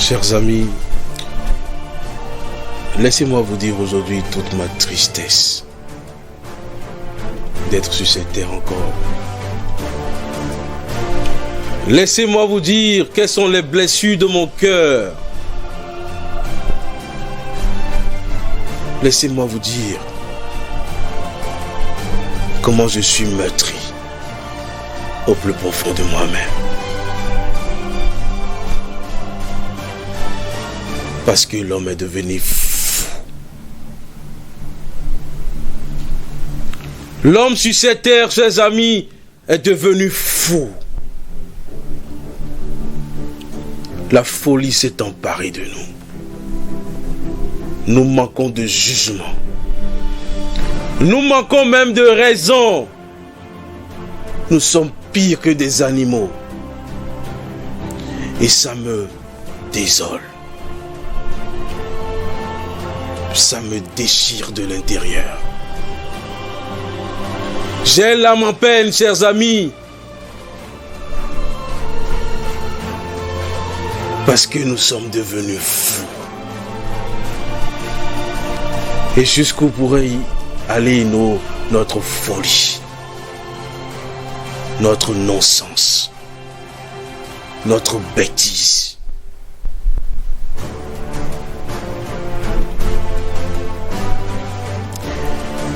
Chers amis, laissez-moi vous dire aujourd'hui toute ma tristesse d'être sur cette terre encore. Laissez-moi vous dire quelles sont les blessures de mon cœur. Laissez-moi vous dire comment je suis meurtri au plus profond de moi-même. Parce que l'homme est devenu fou. L'homme sur cette terre, chers amis, est devenu fou. La folie s'est emparée de nous. Nous manquons de jugement. Nous manquons même de raison. Nous sommes pires que des animaux. Et ça me désole. Ça me déchire de l'intérieur. J'ai l'âme en peine, chers amis. Parce que nous sommes devenus fous. Et jusqu'où pourrait aller notre folie, notre non-sens, notre bêtise.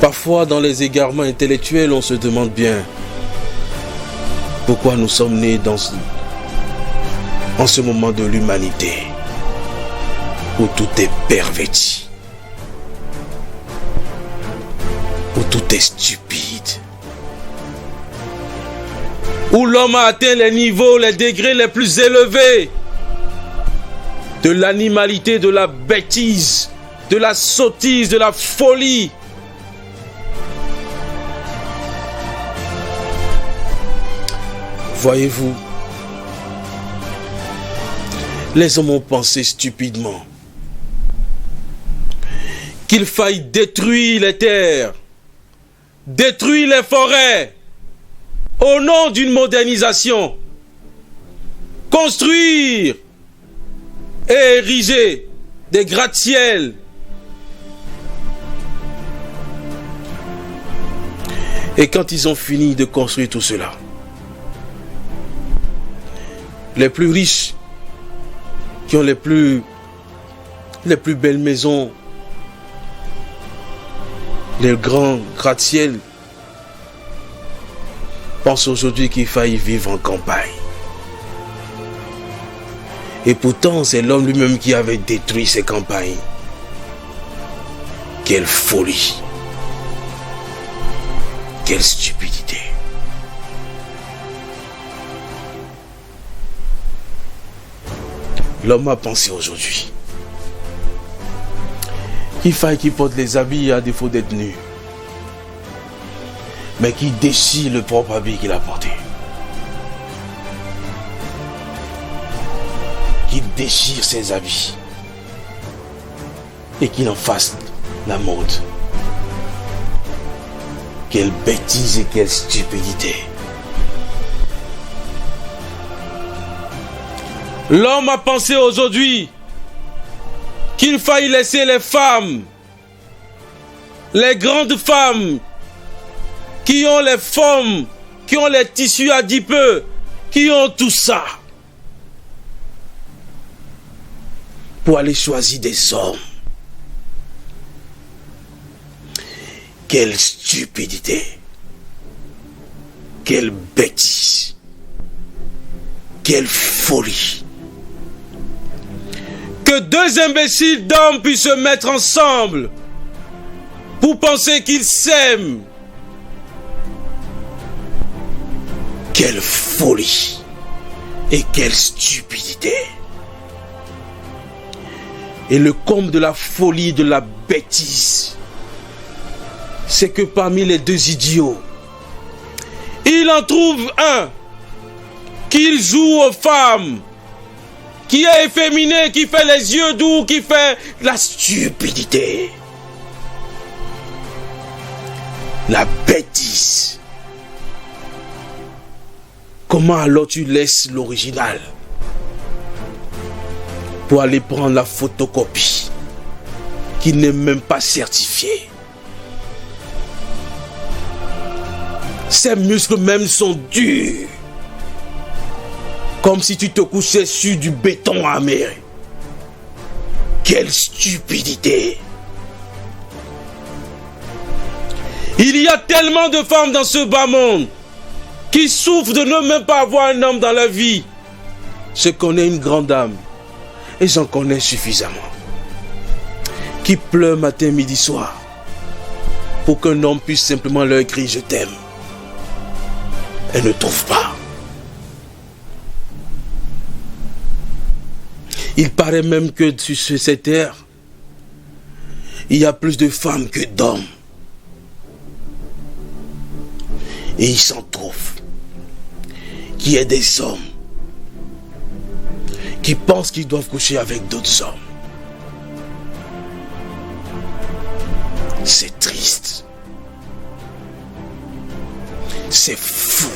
Parfois, dans les égarements intellectuels, on se demande bien pourquoi nous sommes nés en ce moment de l'humanité où tout est perverti, où tout est stupide, où l'homme a atteint les niveaux, les degrés les plus élevés de l'animalité, de la bêtise, de la sottise, de la folie. Voyez-vous, les hommes ont pensé stupidement qu'il faille détruire les terres, détruire les forêts, au nom d'une modernisation, construire et ériger des gratte-ciels. Et quand ils ont fini de construire tout cela, les plus riches, qui ont les plus belles maisons, les grands gratte-ciels, pensent aujourd'hui qu'il faille vivre en campagne. Et pourtant, c'est l'homme lui-même qui avait détruit ces campagnes. Quelle folie! Quelle stupidité! L'homme a pensé aujourd'hui qu'il faille qu'il porte les habits à défaut d'être nu, mais qu'il déchire le propre habit qu'il a porté. Qu'il déchire ses habits et qu'il en fasse la mode. Quelle bêtise et quelle stupidité! L'homme a pensé aujourd'hui qu'il faille laisser les femmes, les grandes femmes, qui ont les formes, qui ont les tissus adipeux, qui ont tout ça, pour aller choisir des hommes. Quelle stupidité! Quelle bêtise! Quelle folie! Que deux imbéciles d'hommes puissent se mettre ensemble pour penser qu'ils s'aiment. Quelle folie et quelle stupidité. Et le comble de la folie, de la bêtise, c'est que parmi les deux idiots, il en trouve un qui joue aux femmes, qui est efféminé, qui fait les yeux doux, qui fait la stupidité, la bêtise. Comment alors tu laisses l'original? pour aller prendre la photocopie qui n'est même pas certifiée. Ses muscles même sont durs, comme si tu te couchais sur du béton amer. Quelle stupidité! Il y a tellement de femmes dans ce bas monde qui souffrent de ne même pas avoir un homme dans la vie. Je connais une grande dame, et j'en connais suffisamment, qui pleure matin, midi, soir, pour qu'un homme puisse simplement leur crier « je t'aime ». Elle ne trouve pas. Il paraît même que sur cette terre, il y a plus de femmes que d'hommes. Et il s'en trouve qu'il y a des hommes qui pensent qu'ils doivent coucher avec d'autres hommes. C'est triste. C'est fou.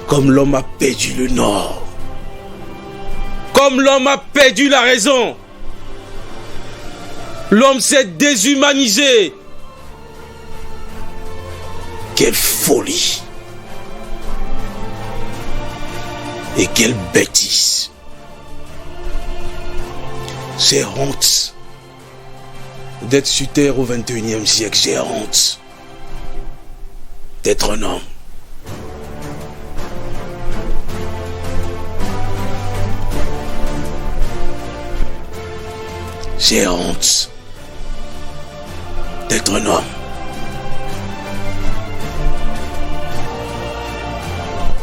Comme l'homme a perdu le nord. Comme l'homme a perdu la raison. L'homme s'est déshumanisé. Quelle folie. Et quelle bêtise. J'ai honte d'être sur terre au 21e siècle. J'ai honte d'être un homme. J'ai honte d'être un homme.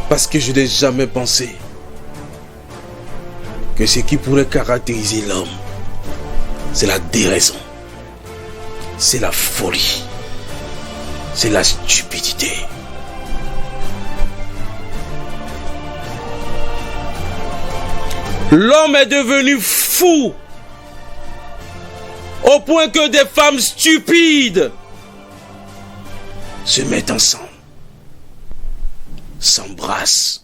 Parce que je n'ai jamais pensé que ce qui pourrait caractériser l'homme, c'est la déraison, c'est la folie, c'est la stupidité. L'homme est devenu fou au point que des femmes stupides se mettent ensemble, s'embrassent.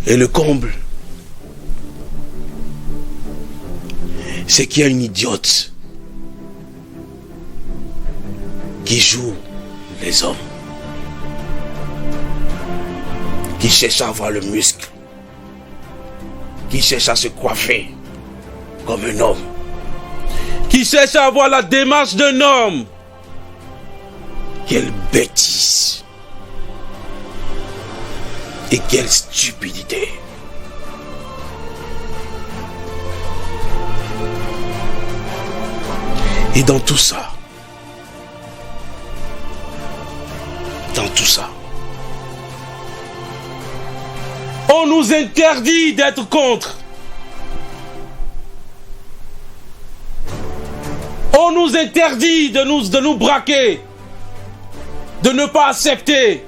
Et le comble, c'est qu'il y a une idiote qui joue les hommes, qui cherche à avoir le muscle, qui cherche à se coiffer comme un homme, qui cherche à avoir la démarche d'un homme. Quelle bêtise et quelle stupidité. Et dans tout ça, on nous interdit d'être contre. On nous interdit de nous braquer, de ne pas accepter.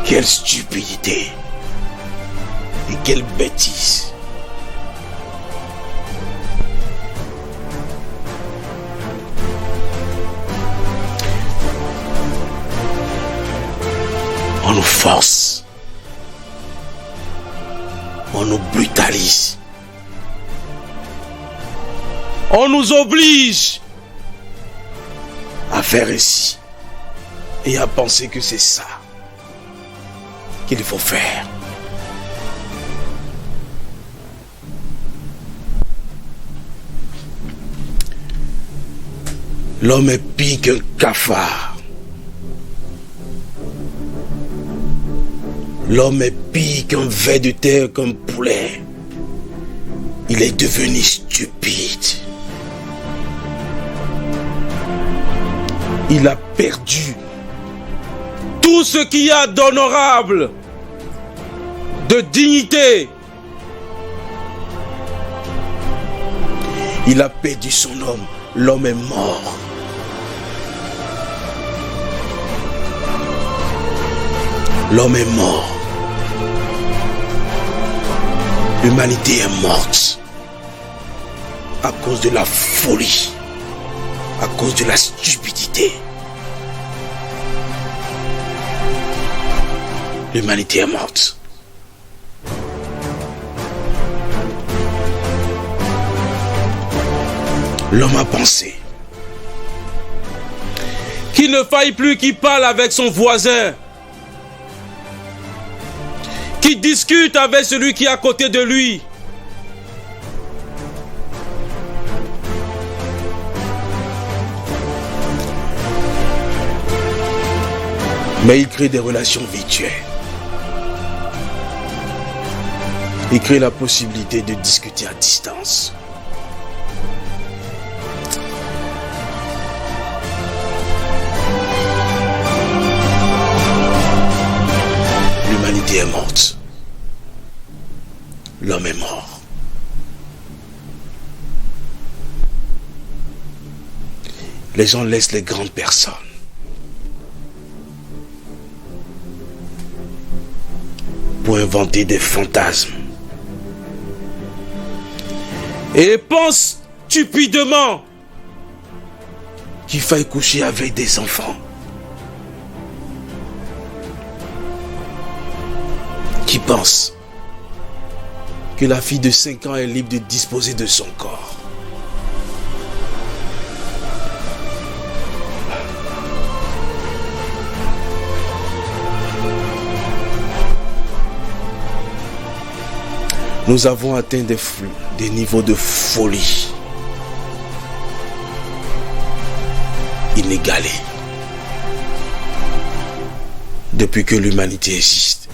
Quelle stupidité et quelle bêtise. On nous force, on nous brutalise, on nous oblige à faire ainsi et à penser que c'est ça qu'il faut faire. L'homme est pire qu'un cafard. L'homme est pire qu'un ver de terre, qu'un poulet. Il est devenu stupide. Il a perdu tout ce qu'il y a d'honorable, de dignité. Il a perdu son homme. L'homme est mort. L'homme est mort. L'humanité est morte à cause de la folie, à cause de la stupidité, L'humanité est morte. L'homme a pensé qu'il ne faille plus qu'il parle avec son voisin, qu'il discute avec celui qui est à côté de lui. Mais il crée des relations virtuelles. Il crée la possibilité de discuter à distance. L'humanité est morte. L'homme est mort. Les gens laissent les grandes personnes pour inventer des fantasmes. Et pensent stupidement qu'il faille coucher avec des enfants. Qui pensent que la fille de 5 ans est libre de disposer de son corps. Nous avons atteint des niveaux de folie inégalés depuis que l'humanité existe.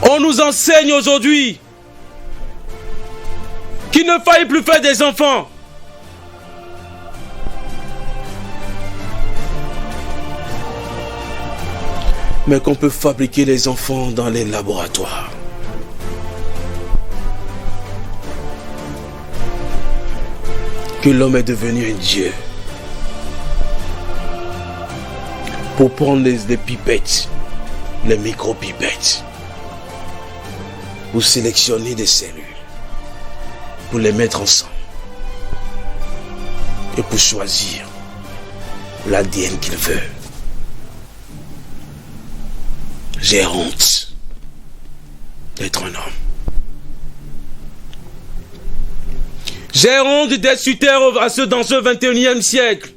On nous enseigne aujourd'hui qu'il ne faille plus faire des enfants. Mais qu'on peut fabriquer les enfants dans les laboratoires. Que l'homme est devenu un dieu. Pour prendre les pipettes, les micro-pipettes, pour sélectionner des cellules, pour les mettre ensemble et pour choisir l'ADN qu'il veut. J'ai honte d'être un homme. J'ai honte d'être sur terre dans ce 21e siècle.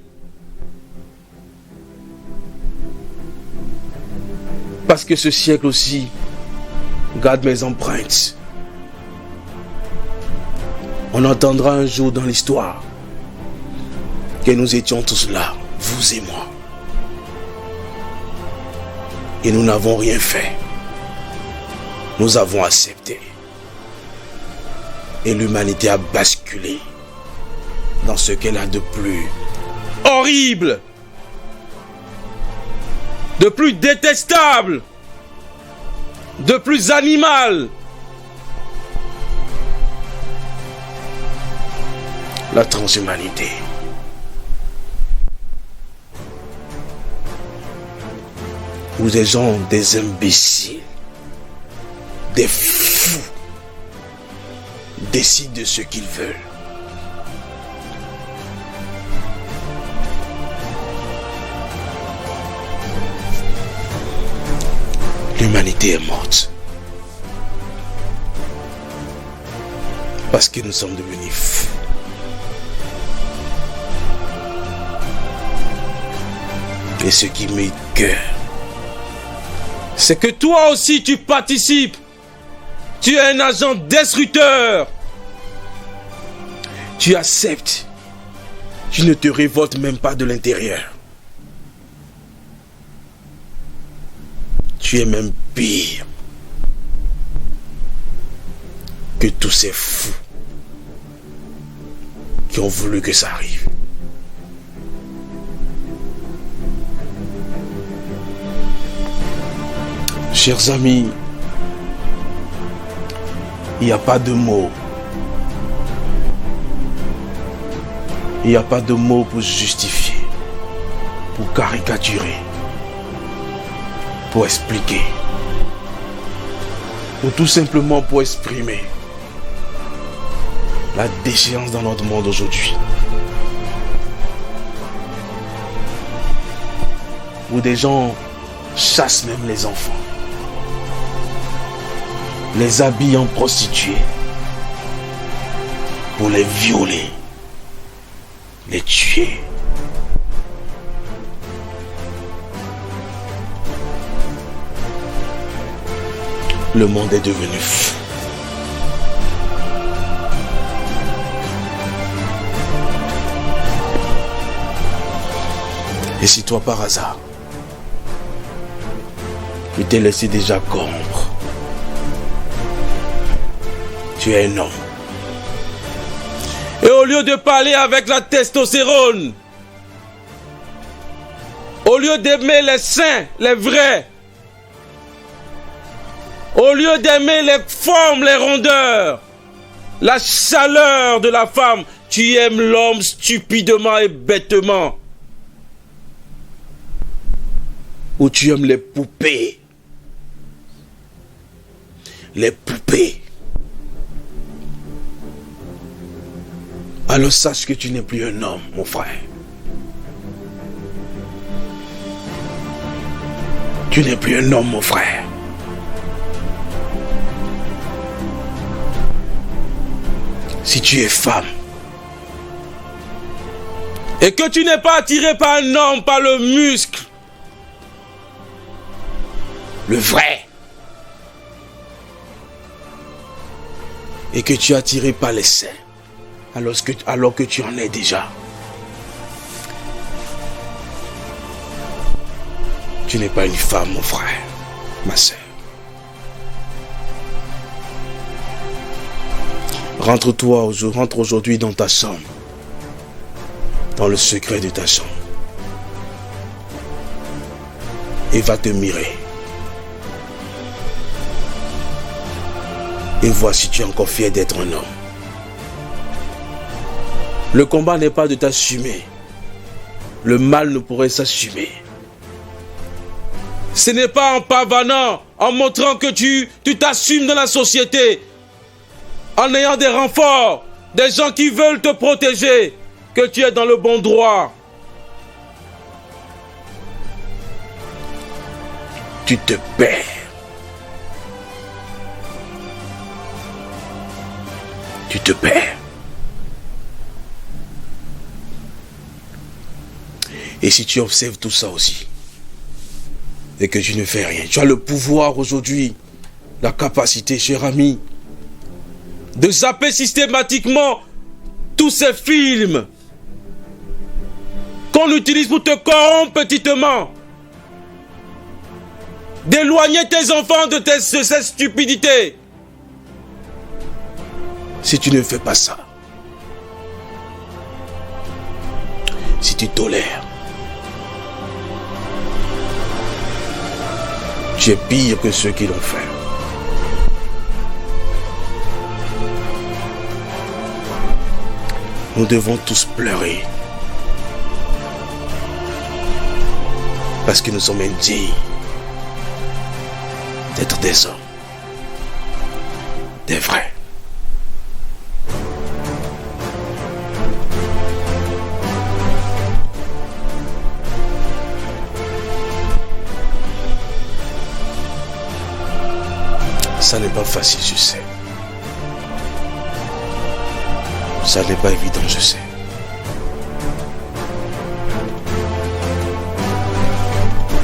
Parce que ce siècle aussi garde mes empreintes. On entendra un jour dans l'histoire que nous étions tous là, vous et moi. Et nous n'avons rien fait. Nous avons accepté. Et l'humanité a basculé dans ce qu'elle a de plus horrible, de plus détestable, de plus animal. La transhumanité. Où des gens, des imbéciles, des fous, décident de ce qu'ils veulent. L'humanité est morte. Parce que nous sommes devenus fous. Et ce qui m'écoeure, c'est que toi aussi tu participes. Tu es un agent destructeur. Tu acceptes. Tu ne te révoltes même pas de l'intérieur. Tu es même pire que tous ces fous qui ont voulu que ça arrive. Chers amis, il n'y a pas de mots. Il n'y a pas de mots pour justifier, pour caricaturer, pour expliquer, ou tout simplement pour exprimer la déchéance dans notre monde aujourd'hui. où des gens chassent même les enfants, les habillent en prostituées pour les violer, les tuer. Le monde est devenu fou. Et si toi par hasard, tu t'es laissé déjà corrompre, tu es un homme. Et au lieu de parler avec la testostérone, au lieu d'aimer les saints, les vrais, au lieu d'aimer les formes, les rondeurs, la chaleur de la femme, tu aimes l'homme stupidement et bêtement. Ou tu aimes les poupées. Les poupées. Alors sache que tu n'es plus un homme, mon frère. Tu n'es plus un homme, mon frère. Si tu es femme, et que tu n'es pas attiré par un homme, par le muscle, le vrai, et que tu es attiré par les seins, alors que tu en es déjà, tu n'es pas une femme, mon frère, ma soeur. Rentre aujourd'hui dans ta chambre, dans le secret de ta chambre, et va te mirer. Et vois si tu es encore fier d'être un homme. Le combat n'est pas de t'assumer. Le mal ne pourrait s'assumer. Ce n'est pas en pavanant, en montrant que tu t'assumes dans la société, en ayant des renforts, des gens qui veulent te protéger, que tu es dans le bon droit. Tu te perds. Tu te perds. Et si tu observes tout ça aussi, et que tu ne fais rien, tu as le pouvoir aujourd'hui, la capacité, cher ami, de zapper systématiquement tous ces films qu'on utilise pour te corrompre petitement, d'éloigner tes enfants de cette stupidité. Si tu ne fais pas ça, si tu tolères, tu es pire que ceux qui l'ont fait. Nous devons tous pleurer parce que nous sommes indignes d'être des hommes, des vrais. Ça n'est pas facile, je sais. Ça n'est pas évident, je sais.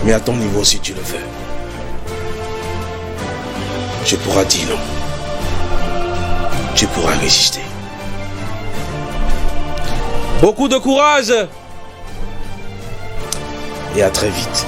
Mais à ton niveau, si tu le veux, tu pourras dire non. Tu pourras résister. Beaucoup de courage. Et à très vite.